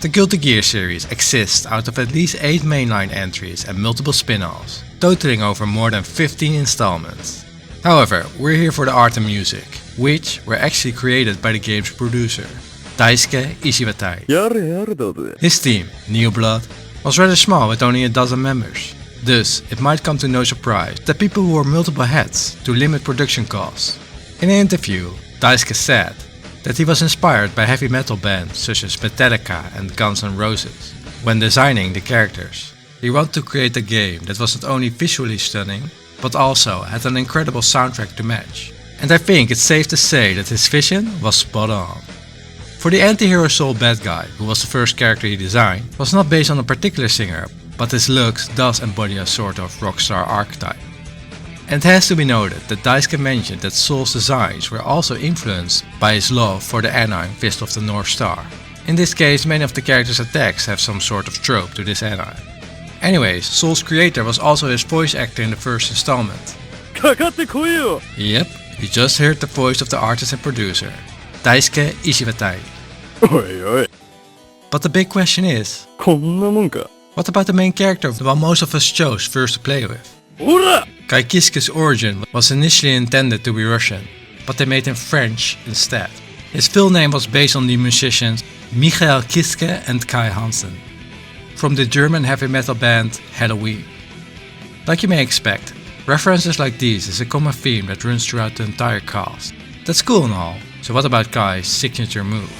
The Guilty Gear series exists out of at least 8 mainline entries and multiple spin-offs, totaling over more than 15 installments. However, we're here for the art and music, which were actually created by the game's producer, Daisuke Ishiwatari. His team, Neo Blood, was rather small with only a dozen members. Thus, it might come to no surprise that people wore multiple hats to limit production costs. In an interview, Daisuke said that he was inspired by heavy metal bands such as Metallica and Guns N' Roses. When designing the characters, he wanted to create a game that was not only visually stunning, but also had an incredible soundtrack to match. And I think it's safe to say that his vision was spot on. For the anti-hero soul bad guy, who was the first character he designed, was not based on a particular singer, but his looks does embody a sort of rockstar archetype. And it has to be noted that Daisuke mentioned that Soul's designs were also influenced by his love for the anime Fist of the North Star. In this case, many of the characters' attacks have some sort of trope to this anime. Anyways, Soul's creator was also his voice actor in the first installment. Yep, you just heard the voice of the artist and producer, Daisuke Ishiwatari. But the big question is, what about the main character, the one most of us chose first to play with? Kai Kisuke's origin was initially intended to be Russian, but they made him French instead. His full name was based on the musicians Michael Kiske and Kai Hansen, from the German heavy metal band Halloween. Like you may expect, references like these is a common theme that runs throughout the entire cast. That's cool and all, so what about Kai's signature move?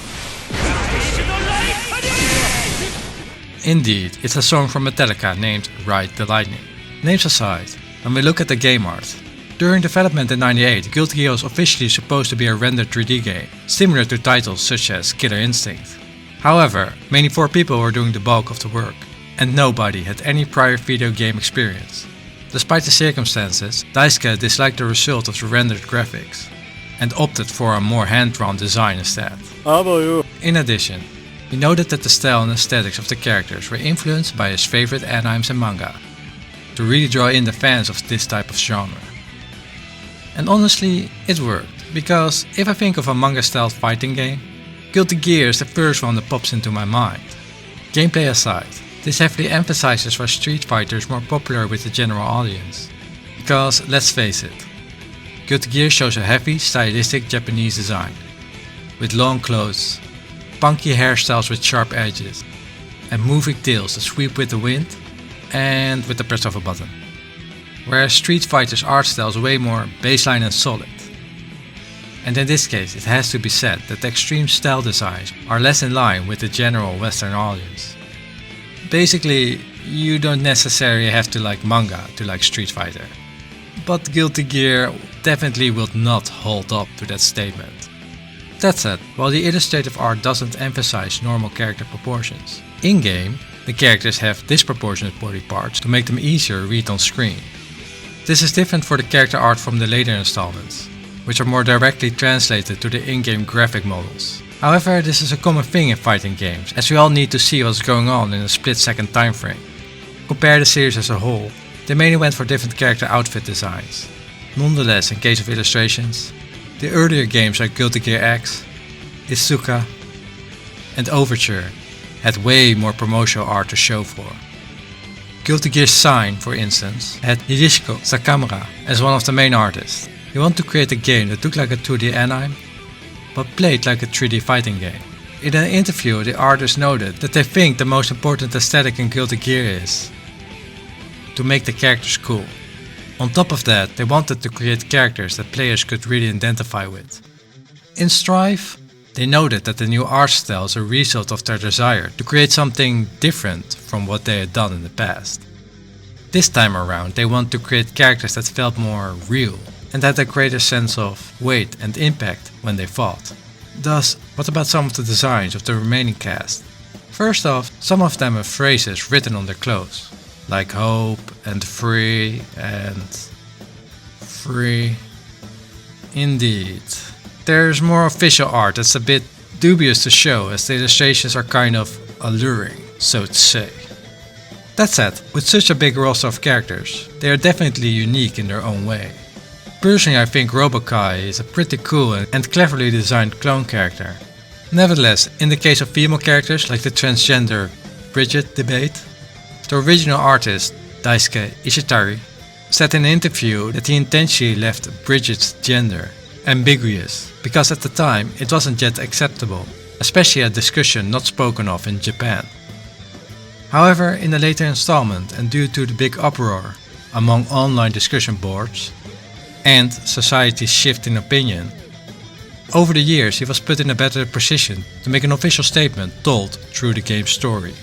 Indeed, it's a song from Metallica named Ride the Lightning. Names aside, when we look at the game art, during development in '98, Guilty Gear was officially supposed to be a rendered 3D game, similar to titles such as Killer Instinct. However, mainly 4 people were doing the bulk of the work, and nobody had any prior video game experience. Despite the circumstances, Daisuke disliked the result of the rendered graphics, and opted for a more hand-drawn design instead. In addition, he noted that the style and aesthetics of the characters were influenced by his favorite animes and manga, to really draw in the fans of this type of genre. And honestly, it worked, because if I think of a manga-styled fighting game, Guilty Gear is the first one that pops into my mind. Gameplay aside, this heavily emphasizes why Street Fighter is more popular with the general audience. Because, let's face it, Guilty Gear shows a heavy, stylistic Japanese design, with long clothes, punky hairstyles with sharp edges, and moving tails that sweep with the wind and with the press of a button. Whereas Street Fighter's art style is way more baseline and solid. And in this case, it has to be said that the extreme style designs are less in line with the general Western audience. Basically, you don't necessarily have to like manga to like Street Fighter. But Guilty Gear definitely will not hold up to that statement. That said, while the illustrative art doesn't emphasize normal character proportions, in-game, the characters have disproportionate body parts to make them easier to read on screen. This is different for the character art from the later installments, which are more directly translated to the in-game graphic models. However, this is a common thing in fighting games, as we all need to see what's going on in a split-second time frame. Compare the series as a whole, they mainly went for different character outfit designs. Nonetheless, in case of illustrations, the earlier games like Guilty Gear X, Isuka, and Overture had way more promotional art to show for. Guilty Gear Sign, for instance, had Hideshiko Sakamura as one of the main artists. He wanted to create a game that looked like a 2D anime, but played like a 3D fighting game. In an interview, the artist noted that they think the most important aesthetic in Guilty Gear is to make the characters cool. On top of that, they wanted to create characters that players could really identify with. In Strive, they noted that the new art style is a result of their desire to create something different from what they had done in the past. This time around, they want to create characters that felt more real and had a greater sense of weight and impact when they fought. Thus, what about some of the designs of the remaining cast? First off, some of them have phrases written on their clothes, like hope and free and free. Indeed. There's more official art that's a bit dubious to show, as the illustrations are kind of alluring, so to say. That said, with such a big roster of characters, they are definitely unique in their own way. Personally, I think Robokai is a pretty cool and cleverly designed clone character. Nevertheless, in the case of female characters like the transgender Bridget debate, the original artist, Daisuke Ishiwatari, said in an interview that he intentionally left Bridget's gender ambiguous because at the time it wasn't yet acceptable, especially a discussion not spoken of in Japan. However, in a later installment and due to the big uproar among online discussion boards and society's shift in opinion, over the years he was put in a better position to make an official statement told through the game's story.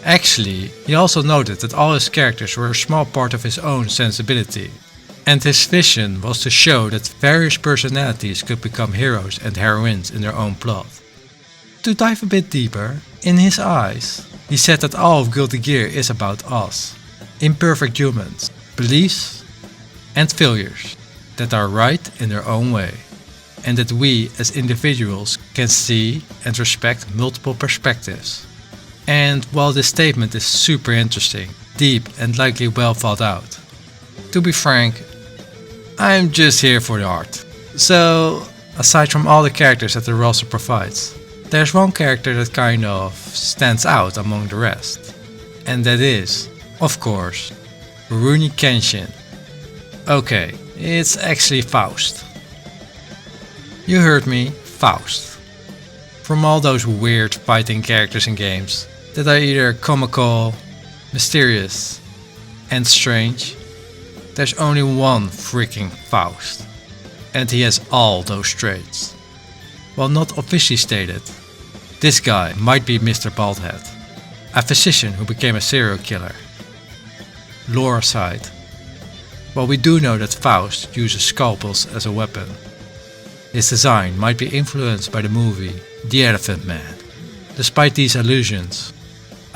Actually, he also noted that all his characters were a small part of his own sensibility, and his vision was to show that various personalities could become heroes and heroines in their own plot. To dive a bit deeper, in his eyes, he said that all of Guilty Gear is about us, imperfect humans, beliefs and failures that are right in their own way, and that we as individuals can see and respect multiple perspectives. And while this statement is super interesting, deep and likely well thought out, to be frank, I'm just here for the art. So, aside from all the characters that the roster provides, there's one character that kind of stands out among the rest. And that is, of course, Rurouni Kenshin. Okay, it's actually Faust. You heard me, Faust. From all those weird fighting characters in games that are either comical, mysterious, and strange, there's only one freaking Faust, and he has all those traits. While not officially stated, this guy might be Mr. Baldhead, a physician who became a serial killer. Lore aside, while we do know that Faust uses scalpels as a weapon, his design might be influenced by the movie The Elephant Man. Despite these allusions,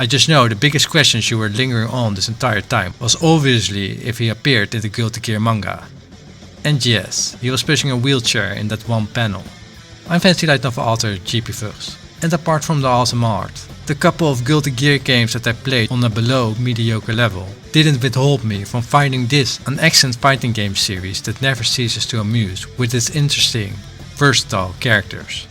I just know the biggest questions you were lingering on this entire time was obviously if he appeared in the Guilty Gear manga. And yes, he was pushing a wheelchair in that one panel. I'm fancy light novel author GP Vux, and apart from the awesome art, the couple of Guilty Gear games that I played on a below mediocre level didn't withhold me from finding this an excellent fighting game series that never ceases to amuse with its interesting, versatile characters.